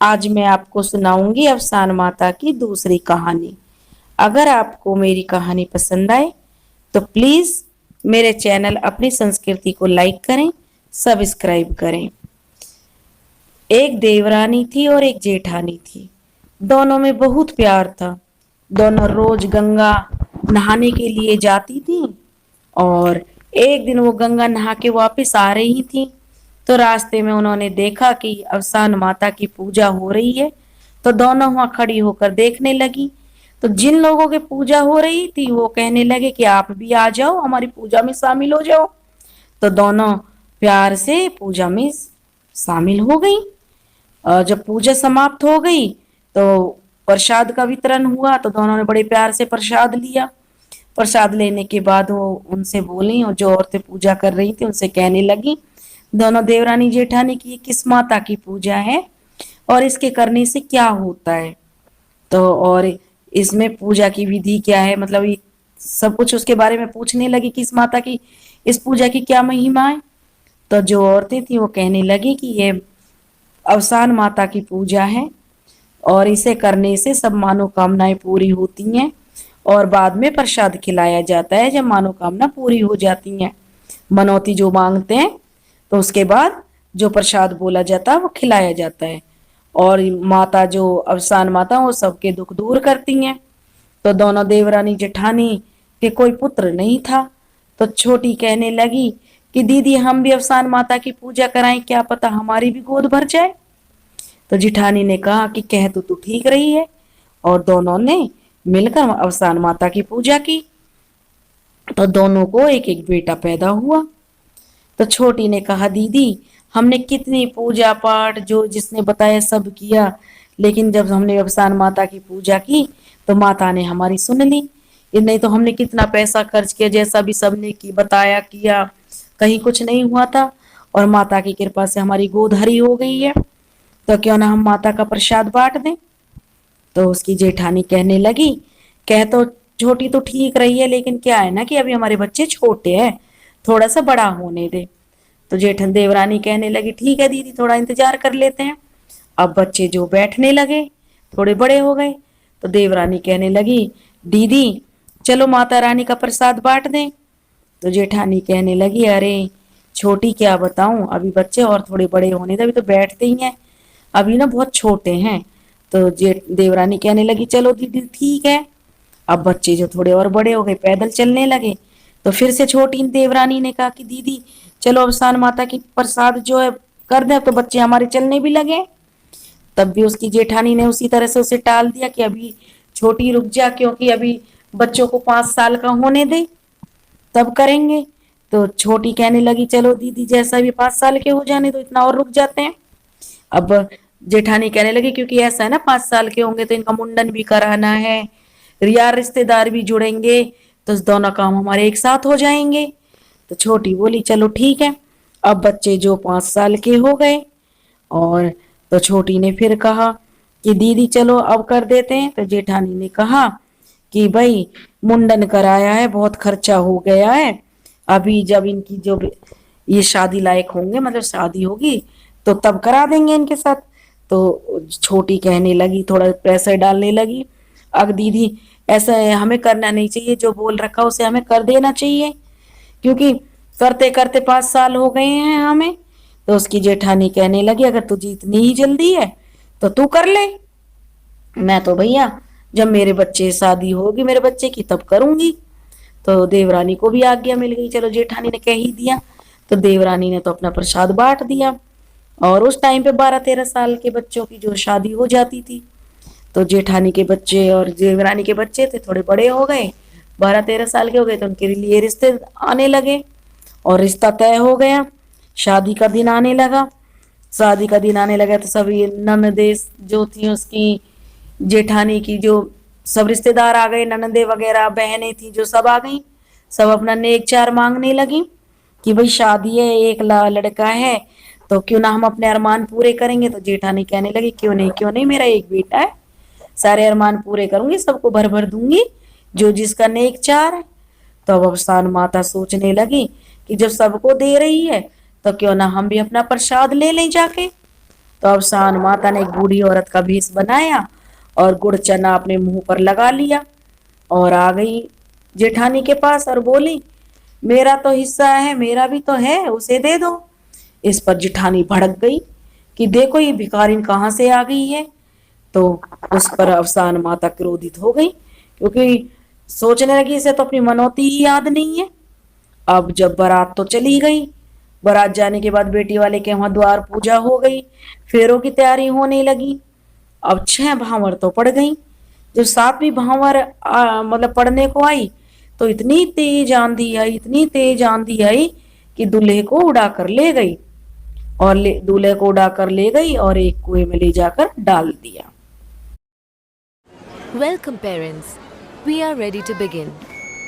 आज मैं आपको सुनाऊंगी अफसान माता की दूसरी कहानी। अगर आपको मेरी कहानी पसंद आए तो प्लीज मेरे चैनल अपनी संस्कृति को लाइक करें, सब्सक्राइब करें। एक देवरानी थी और एक जेठानी थी। दोनों में बहुत प्यार था। दोनों रोज गंगा नहाने के लिए जाती थी और एक दिन वो गंगा नहा के वापस आ रही थी तो रास्ते में उन्होंने देखा कि अवसान माता की पूजा हो रही है। तो दोनों वहां खड़ी होकर देखने लगी। तो जिन लोगों की पूजा हो रही थी वो कहने लगे कि आप भी आ जाओ, हमारी पूजा में शामिल हो जाओ। तो दोनों प्यार से पूजा में शामिल हो गई। जब पूजा समाप्त हो गई तो प्रसाद का वितरण हुआ। तो दोनों ने बड़े प्यार से प्रसाद लिया। प्रसाद लेने के बाद वो उनसे बोली, और जो औरतें पूजा कर रही थी उनसे कहने लगी, दोनों देवरानी जेठानी की ये किस माता की पूजा है और इसके करने से क्या होता है, तो और इसमें पूजा की विधि क्या है, मतलब ये सब कुछ उसके बारे में पूछने लगी कि इस माता की, इस पूजा की क्या महिमा है। तो जो औरतें थी वो कहने लगी कि ये अवसान माता की पूजा है और इसे करने से सब मनोकामनाएं पूरी होती हैं और बाद में प्रसाद खिलाया जाता है जब मनोकामना पूरी हो जाती हैं। मनौती जो मांगते हैं तो उसके बाद जो प्रसाद बोला जाता है वो खिलाया जाता है। और माता जो अवसान माता वो सबके दुख दूर करती हैं। तो दोनों देवरानी जेठानी के कोई पुत्र नहीं था। तो छोटी कहने लगी कि दीदी हम भी अवसान माता की पूजा कराएं, क्या पता हमारी भी गोद भर जाए। तो जिठानी ने कहा कि कह तो तू ठीक रही है। और दोनों ने मिलकर अवसान माता की पूजा की। तो दोनों को एक एक बेटा पैदा हुआ। तो छोटी ने कहा दीदी हमने कितनी पूजा पाठ जो जिसने बताया सब किया, लेकिन जब हमने अवसान माता की पूजा की तो माता ने हमारी सुन ली। ये नहीं तो हमने कितना पैसा खर्च किया, जैसा भी सबने की बताया किया, कहीं कुछ नहीं हुआ था। और माता की कृपा से हमारी गोद हरी हो गई है, तो क्यों ना हम माता का प्रसाद बांट दें। तो उसकी जेठानी कहने लगी, कह तो छोटी तो ठीक रही है, लेकिन क्या है ना कि अभी हमारे बच्चे छोटे हैं, थोड़ा सा बड़ा होने दे। तो जेठन देवरानी कहने लगी ठीक है दीदी, थोड़ा इंतजार कर लेते हैं। अब बच्चे जो बैठने लगे, थोड़े बड़े हो गए। तो देवरानी कहने लगी दीदी चलो माता रानी का प्रसाद बांट दें। तो जेठानी कहने लगी अरे छोटी क्या बताऊं, अभी बच्चे और थोड़े बड़े होने दे, अभी तो बैठते ही हैं, अभी ना बहुत छोटे हैं। तो जे देवरानी कहने लगी चलो दीदी ठीक है। अब बच्चे जो थोड़े और बड़े हो गए, पैदल चलने लगे। तो फिर से छोटी देवरानी ने कहा कि दीदी चलो अवसान माता की प्रसाद जो है कर दे, तो बच्चे हमारे चलने भी लगे। तब भी उसकी जेठानी ने उसी तरह से उसे टाल दिया कि अभी छोटी रुक जा, क्योंकि अभी बच्चों को 5 साल का होने दे तब करेंगे। तो छोटी कहने लगी चलो दीदी जैसा भी 5 साल के हो जाने तो इतना और रुक जाते हैं। अब जेठानी कहने लगी क्योंकि ऐसा है ना 5 साल के होंगे तो इनका मुंडन भी कराना है, रिया रिश्तेदार भी जुड़ेंगे, तो दोनों काम हमारे एक साथ हो जाएंगे। तो छोटी बोली चलो ठीक है। अब बच्चे जो 5 साल के हो गए, और तो छोटी ने फिर कहा कि दीदी चलो अब कर देते हैं। तो जेठानी ने कहा कि भाई मुंडन कराया है, बहुत खर्चा हो गया है, अभी जब इनकी जो ये शादी लायक होंगे, मतलब शादी होगी तो तब करा देंगे इनके साथ। तो छोटी कहने लगी, थोड़ा प्रेशर डालने लगी, अब दीदी ऐसा है हमें करना नहीं चाहिए, जो बोल रखा उसे हमें कर देना चाहिए, क्योंकि करते करते 5 साल हो गए हैं हमें। तो उसकी जेठानी कहने लगी अगर तुझे इतनी ही जल्दी है तो तू कर ले, मैं तो भैया जब मेरे बच्चे शादी होगी मेरे बच्चे की तब करूंगी। तो देवरानी को भी आज्ञा मिल गई, चलो जेठानी ने कह ही दिया। तो देवरानी ने तो अपना प्रसाद बांट दिया। और उस टाइम पे 12-13 साल के बच्चों की जो शादी हो जाती थी, तो जेठानी के बच्चे और देवरानी के बच्चे थे थोड़े बड़े हो गए, 12-13 साल के हो गए, तो उनके लिए रिश्ते आने लगे और रिश्ता तय हो गया। शादी का दिन आने लगा। शादी का दिन आने लगा तो सभी ननदे जो थी उसकी जेठानी की, जो सब रिश्तेदार आ गए, ननदे वगैरह बहनें थी जो सब आ गई। सब अपना नेक चार मांगने लगी कि भाई शादी है, एक लड़का है, तो क्यों ना हम अपने अरमान पूरे करेंगे। तो जेठानी कहने लगी क्यों नहीं, क्यों नहीं, मेरा एक बेटा है, सारे अरमान पूरे करूंगी, सबको भर भर दूंगी जो जिसका नेक चार है। तो अब अफसान माता सोचने लगी कि जब सबको दे रही है तो क्यों ना हम भी अपना प्रसाद ले लें जाके। तो अवसान माता ने एक बूढ़ी औरत का भेष बनाया और गुड़ चना अपने मुंह पर लगा लिया और आ गई जेठानी के पास और बोली, मेरा तो हिस्सा है, मेरा भी तो है, उसे दे दो। इस पर जेठानी भड़क गई कि देखो ये भिखारिन कहाँ से आ गई है। तो उस पर अवसान माता क्रोधित हो गई, क्योंकि सोचने लगी इसे तो अपनी मनौती ही याद नहीं है। अब जब बारात तो चली गई, बारात जाने के बाद बेटी वाले के वहां द्वार पूजा हो गई, फेरों की तैयारी होने लगी। अब 6 भांवर तो पड़ गई। जब 7वीं भांवर मतलब पड़ने को आई तो इतनी तेज आंधी आई, इतनी तेज आंधी आई कि दूल्हे को उड़ा कर ले गई और दूल्हे को उड़ा कर ले गई और एक कुएं में ले जाकर डाल दिया। Welcome parents. We are ready to begin.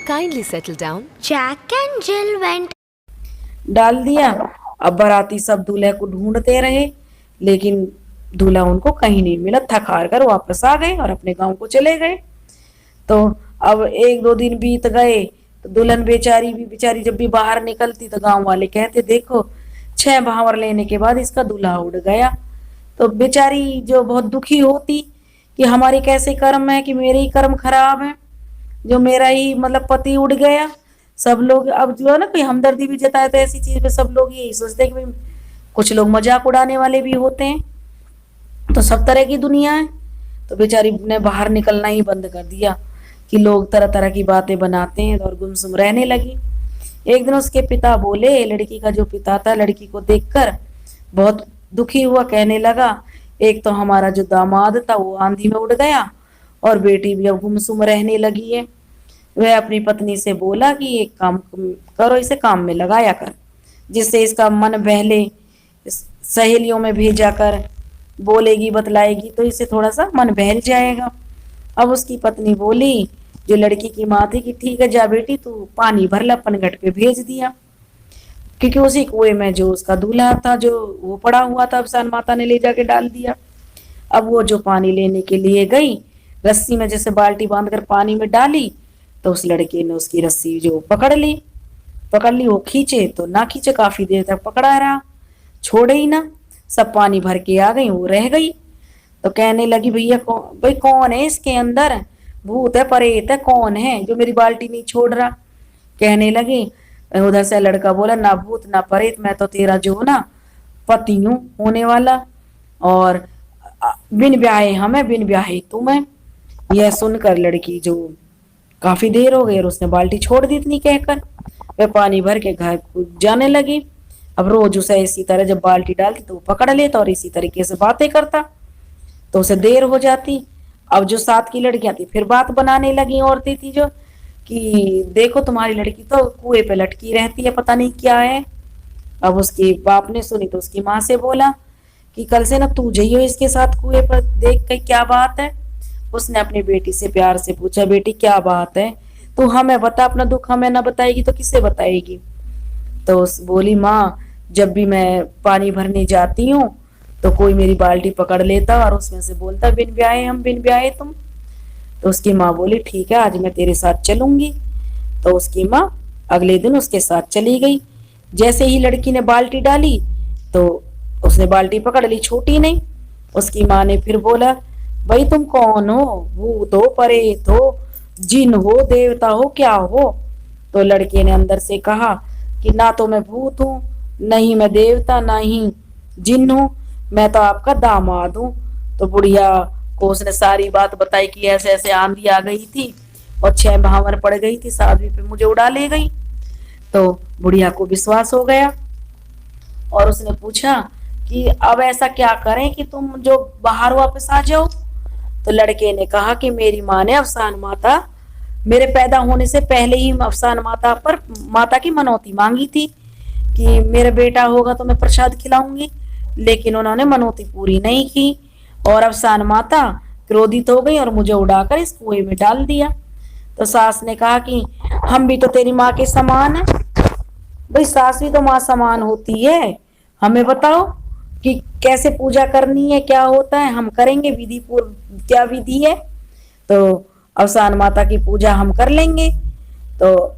Kindly settle down. Jack and Jill went. डाल दिया। अब बाराती सब दूल्हे को ढूंढते रहे, लेकिन दूल्हा उनको कहीं नहीं मिला। थक हार कर वापस आ गए और अपने गांव को चले गए। तो अब 1-2 दिन बीत गए तो दुल्हन बेचारी जब भी बाहर निकलती तो गांव वाले कहते, देखो 6 भांवर लेने के बाद इसका दूल्हा उड़ गया। तो बेचारी जो बहुत दुखी होती कि हमारे कैसे कर्म है कि मेरे ही कर्म खराब है, जो मेरा ही मतलब पति उड़ गया। सब लोग अब जो है ना, कोई हमदर्दी भी जताए तो ऐसी चीज पे सब लोग यही सोचते हैं कि भाई, कुछ लोग मजाक उड़ाने वाले भी होते हैं। तो सब तरह की दुनिया है। तो बेचारी ने बाहर निकलना ही बंद कर दिया कि लोग तरह तरह की बातें बनाते हैं और गुमसुम रहने लगी। एक दिन उसके पिता बोले, लड़की का जो पिता था लड़की को देखकर बहुत दुखी हुआ, कहने लगा, एक तो हमारा जो दामाद था वो आंधी में उड़ गया और बेटी भी अब गुमसुम रहने लगी है। वह अपनी पत्नी से बोला कि एक काम करो, इसे काम में लगाया कर, जिससे इसका मन बहले। सहेलियों में भेजा कर, बोलेगी बतलाएगी तो इसे थोड़ा सा मन बहल जाएगा। अब उसकी पत्नी बोली, जो लड़की की माँ थी, कि ठीक है जा बेटी तू पानी भर ला, पनघट पे भेज दिया। क्योंकि उसी कुएं में जो उसका दूल्हा था जो वो पड़ा हुआ था, अवसान माता ने ले जाके डाल दिया। अब वो जो पानी लेने के लिए गई, रस्सी में जैसे बाल्टी बांधकर पानी में डाली तो उस लड़के ने उसकी रस्सी जो पकड़ ली। वो खींचे तो ना खींचे, काफी देर तक पकड़ा रहा, छोड़े ही ना। सब पानी भर के आ गई, वो रह गई। तो कहने लगी, भैया भाई कौन है इसके अंदर, भूत है परेत है, कौन है जो मेरी बाल्टी नहीं छोड़ रहा। कहने लगी, उधर से लड़का बोला, ना भूत ना परेत, मैं तो तेरा जो ना पति हूँ होने वाला, और बिन ब्याहे हमें बिन ब्याहे तुम्हें। यह सुनकर लड़की जो काफी देर हो गई और उसने बाल्टी छोड़ दी इतनी कहकर, वह पानी भर के घर को जाने लगी। अब रोज उसे इसी तरह जब बाल्टी डालती तो वो पकड़ लेता और इसी तरीके से बातें करता, तो उसे देर हो जाती। अब जो साथ की लड़कियां थी फिर बात बनाने लगी, औरतें थी जो, कि देखो तुम्हारी लड़की तो कुएं पे लटकी रहती है, पता नहीं क्या है। अब उसके बाप ने सुनी तो उसकी माँ से बोला कि कल से ना तू जाइयो इसके साथ कुएं पर, देख के क्या बात है। उसने अपनी बेटी से प्यार से पूछा, बेटी क्या बात है, तू हमें बता, अपना दुख हमें ना बताएगी तो किसे बताएगी। तो बोली, माँ जब भी मैं पानी भरने जाती हूँ तो कोई मेरी बाल्टी पकड़ लेता और उसमें से बोलता, बिन ब्याहे हम बिन ब्याहे तुम। तो उसकी माँ बोली, ठीक है आज मैं तेरे साथ चलूंगी। तो उसकी माँ अगले दिन उसके साथ चली गई। जैसे ही लड़की ने बाल्टी डाली तो उसने बाल्टी पकड़ ली, छूटी नहीं। उसकी माँ ने फिर बोला, भाई तुम कौन हो, भूत हो परेत हो, जिन हो देवता हो, क्या हो। तो लड़के ने अंदर से कहा कि ना तो मैं भूत हूँ, नहीं मैं देवता, ना ही जिन हूँ, मैं तो आपका दामाद हूँ। तो बुढ़िया को उसने सारी बात बताई कि ऐसे ऐसे आंधी आ गई थी और 6 भांवर पड़ गई थी, 7वीं पे मुझे उड़ा ले गई। तो बुढ़िया को विश्वास हो गया और उसने पूछा कि अब ऐसा क्या करें कि तुम जो बाहर वापस आ जाओ। तो लड़के ने कहा कि मेरी माँ ने अवसान माता, मेरे पैदा होने से पहले ही अवसान माता की मनौती मांगी थी कि मेरा बेटा होगा तो मैं प्रसाद खिलाऊंगी, लेकिन उन्होंने मनौती पूरी नहीं की और अवसान माता क्रोधित हो गई और मुझे उड़ाकर इस कुएं में डाल दिया। तो सास ने कहा कि हम भी तो तेरी माँ के समान है। भाई सास भी तो माँ समान होती है, हमें बताओ कि कैसे पूजा करनी है, क्या होता है, हम करेंगे, विधि पूर्व क्या विधि है। तो अवसान माता की पूजा हम कर लेंगे। तो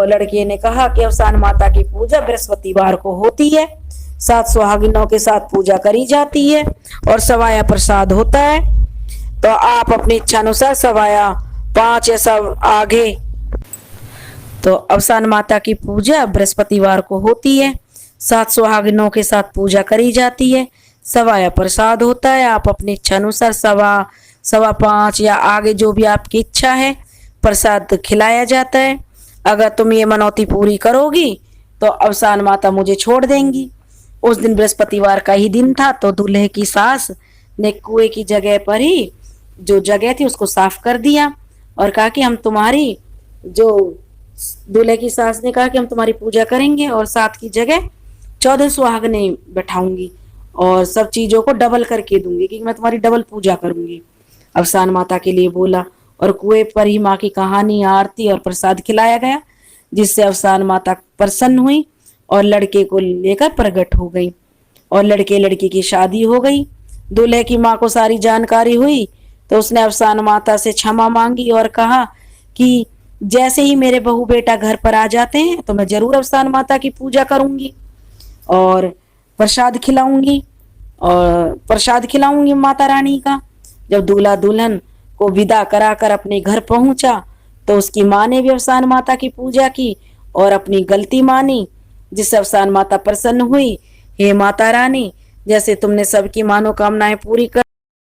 लड़के ने कहा कि अवसान माता की पूजा बृहस्पतिवार को होती है, सात सुहागिनों के साथ पूजा करी जाती है और सवाया प्रसाद होता है। तो आप अपनी इच्छा अनुसार सवाया 5 या सब आगे। तो अवसान माता की पूजा बृहस्पतिवार को होती है। 7 सुहागिनों के साथ पूजा करी जाती है, सवाया प्रसाद होता है। आप अपनी इच्छा अनुसार सवा 5 या आगे जो भी आपकी इच्छा है प्रसाद खिलाया जाता है। अगर तुम ये मनौती पूरी करोगी तो अवसान माता मुझे छोड़ देंगी। उस दिन बृहस्पतिवार का ही दिन था, तो दूल्हे की सास ने कुएं की जगह पर ही जो जगह थी उसको साफ कर दिया और कहा कि हम तुम्हारी, जो दूल्हे की सास ने कहा कि हम तुम्हारी पूजा करेंगे और 7 की जगह 14 सुहागने बैठाऊंगी और सब चीजों को डबल करके दूंगी कि मैं तुम्हारी डबल पूजा करूंगी। अवसान माता के लिए बोला और कुएं पर ही माँ की कहानी, आरती और प्रसाद खिलाया गया, जिससे अवसान माता प्रसन्न हुई और लड़के को लेकर प्रकट हो गई और लड़के लड़की की शादी हो गई। दूल्हे की माँ को सारी जानकारी हुई तो उसने अवसान माता से क्षमा मांगी और कहा कि जैसे ही मेरे बहू बेटा घर पर आ जाते हैं तो मैं जरूर अवसान माता की पूजा करूंगी और प्रसाद खिलाऊंगी माता रानी का। जब दूल्हा दुल्हन को विदा कराकर अपने घर पहुंचा तो उसकी माँ ने भी अवसान माता की पूजा की और अपनी गलती मानी, जिससे अवसान माता प्रसन्न हुई। हे माता रानी, जैसे तुमने सबकी मनोकामनाएं पूरी कर